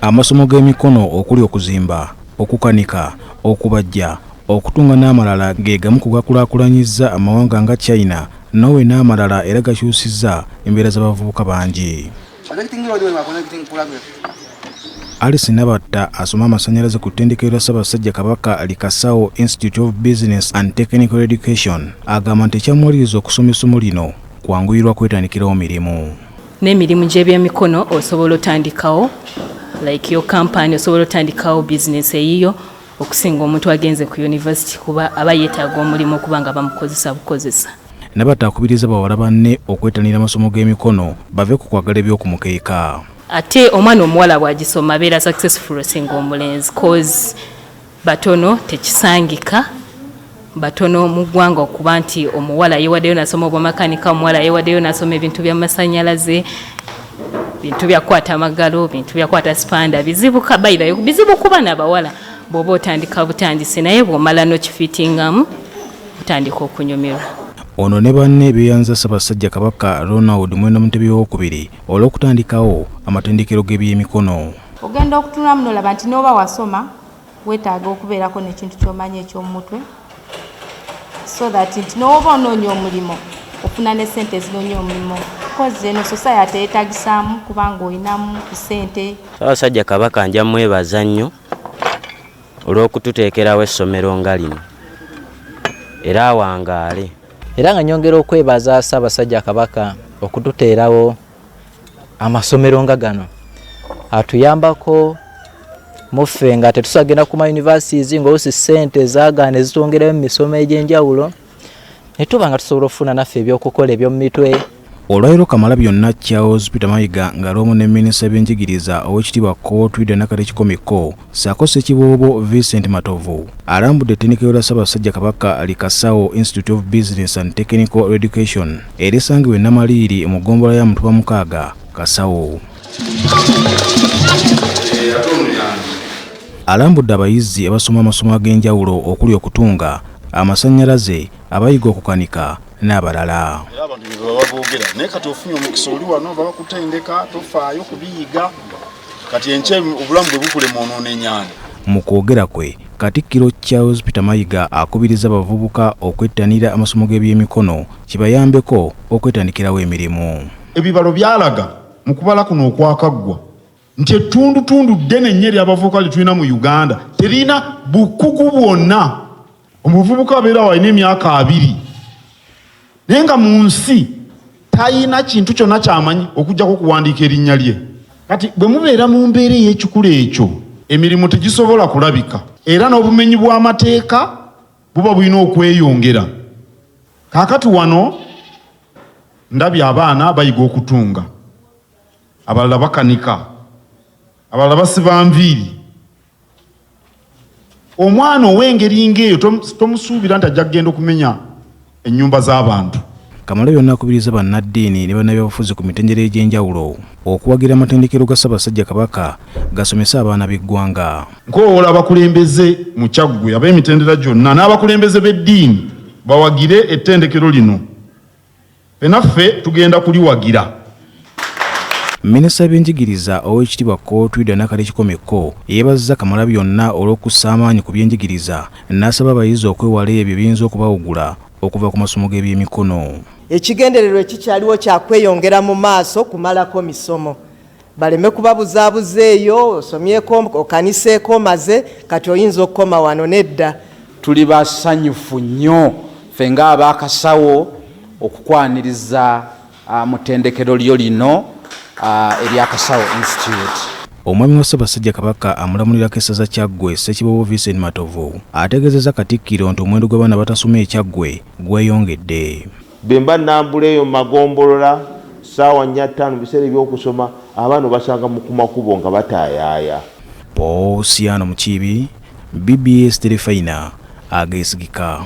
Amasomo g'emikono okuli okuzimba, okukanika, okubajja, okutunga n'amalala ge gamu ku gakulaakulanyizza amawanga nga China, Norway n'amalala era gakyusizza embeera z'abavubuka bangi. Alice Nabatta asoma amasannyalaze ku ttendekero lya Ssaabasajja Kabaka Likasawo Institute of Business and Technical Education agamba nti ekyamuwaliriza okusoma essomo lino kwanguyirwa kwetandikirawo mirimu. N'emirimu gy'ebyemikono osobola otandikawo like yo company osobola otandikawo business eyiyo okusinga omuntu agenze ku university kuba aba yeetaaga omulimu okubanga bamukozesa bukozesa. Nabatta akubiriza bawala banne okwetanira amasomo g'emikono bave ku kwagala eby'okumukeeka. Ate omwana omuwala bw'agisoma abeera successful osinga omulenzi cause batono tekisangika batono mu ggwanga okuba nti omuwala yeewaddeyo nasoma obwamakanika, omuwala yeewaddeyo nasoma ebintu by'amasannyalaze, bintu byakwata amagalo, bintu byakwata sipanda, bizibu kabairayo bizibu kuba n'abawala bw'oba otandika butandisi naye bw'omala n'okifitingamu otandika okunyumirwa. Ono ne banne beeyanza Ssaabasajja Kabaka Ronald Mwenda Mutebi II olw'okutandikawo amatendekero g'ebyemikono. Ogenda okutunula muno olaba nti n'oba wasoma weetaaga okubeerako n'ekintu ky'omanya eky'omutwe so that nti n'oba onoonya omulimu ofuna ne ssente ezinoonya omulimu kozi eno society yeetaagisaamu kubanga olinamu ssente. Ssaabasajja Kabaka nja mwebaza nnyo olw'okututeekerawo essomero nga lino era awangaale. Era nga nyongera okwebaza Ssaabasajja Kabaka okututeerawo amasomero nga gano atuyambako muffe nga tetusagenda ku mayunivasitizi ng'oluusi ssente zaagaana ezitwongerayo mu misomo egy'enjawulo ne tuba nga tusobola okufuna naffe ebyokukola eby'omu mitwe. Olwaliro Kamalabyonna Charles Peter Mayiga ng'alwamu ne Minisita w'ebyenjigiriza Oweekitiibwa Kootwida Nakalekikomeko ssaako Ssekiboobo Vincent Matovu alambudde ettendekero lya Ssaabasajja Kabaka Likasawo Institute of Business and Technical Education erisangibwa e Namaliiri mu ggombolola ya Mutuba Mukaaga, Kasawo. Alambudde abayizi abasoma amasomo ag'enjawulo okuli okutunga, amasannyalaze, abayiga okukanika n'abalala. Abantu bye baboogera naye kati ofunye omukisa oli wano babakutendeka tofaayo kubiyiga kati enkye obulamu bwe bukulema onoona ennyanja. Mu kwogera kwe Katikkiro Charles Peter Mayiga akubiriza abavubuka okwettanira amasomo g'ebyemikono kibayambeko okwetandikirawo emirimu. Ebibalo byalaga mu kubala kuno okwakaggwa nti ettundutundu ddene nnyo ery'abavubuka lye tulina mu Uganda terina bukugu bwonna. Omuvubuka abeera walina emyaka 2 naye nga mu nsi talina kintu kyonna kyamanyi okuggyako kuwandiika erinnya lye. Kati bwe mubeera mu mbeera ey'ekikulu ekyo emirimu tegisobola kulabika era n'obumenyi bw'amateeka buba bulina okweyongera. Kaakati wano ndabye abaana bayiga okutunga, abalala bakanika, abalala basiba nviiri. Omwana ow'engeri ng'eyo tomusuubira nti ajja kugenda okumenya ennyumba z'abantu. Kamalabyonna akubiriza bannaddiini ne bannabyabufuzi ku mitendera egy'enjawulo okuwagira amatendekero ga Ssaabasajja Kabaka gasomesa abaana b'eggwanga. Nkoowola abakulembeze mu Kyaggwe ab'emitendera gyonna n'abakulembeze b'eddiini bawagire ettendekero lino. Fenaffe tugenda kuliwagira. Minisita w'ebyenjigiriza Oweekitiibwa Kootwida Nakalekikomeko yeebazizza Kamalabyonna olw'okussa amaanyi ku byenjigiriza n'asaba abayizi okwewala ebyo ebiyinza okubawugula okuva ku masomo g'ebyemikono. Ekigendererwa ekikyaliwo kyakweyongera mu maaso kumalako misomo. Baleme kubabuzaabuza eyo osomyeko okaniseeko maze kati oyinza okukoma wano nedda. Tuli basanyufu nnyo ffe ng'abaakasawo okukwaniriza mu ttendekero lyo lino erya Kasawo Institute. Omwami wa Ssaabasajja Kabaka amulamulirako essaza Kyaggwe Ssekiboobo Vincent Matovu ategeezezza Katikkiro nti omuwendo gw'abaana batasoma e Kyaggwe gweyongedde. Bwe mba nambula eyo magombolola ssaawa 4-5 biseera ebyokusoma abaana basanga ku makubo nga bataayaaya. Paul Siano Mukiibi, BBS Telefayina ageesigika.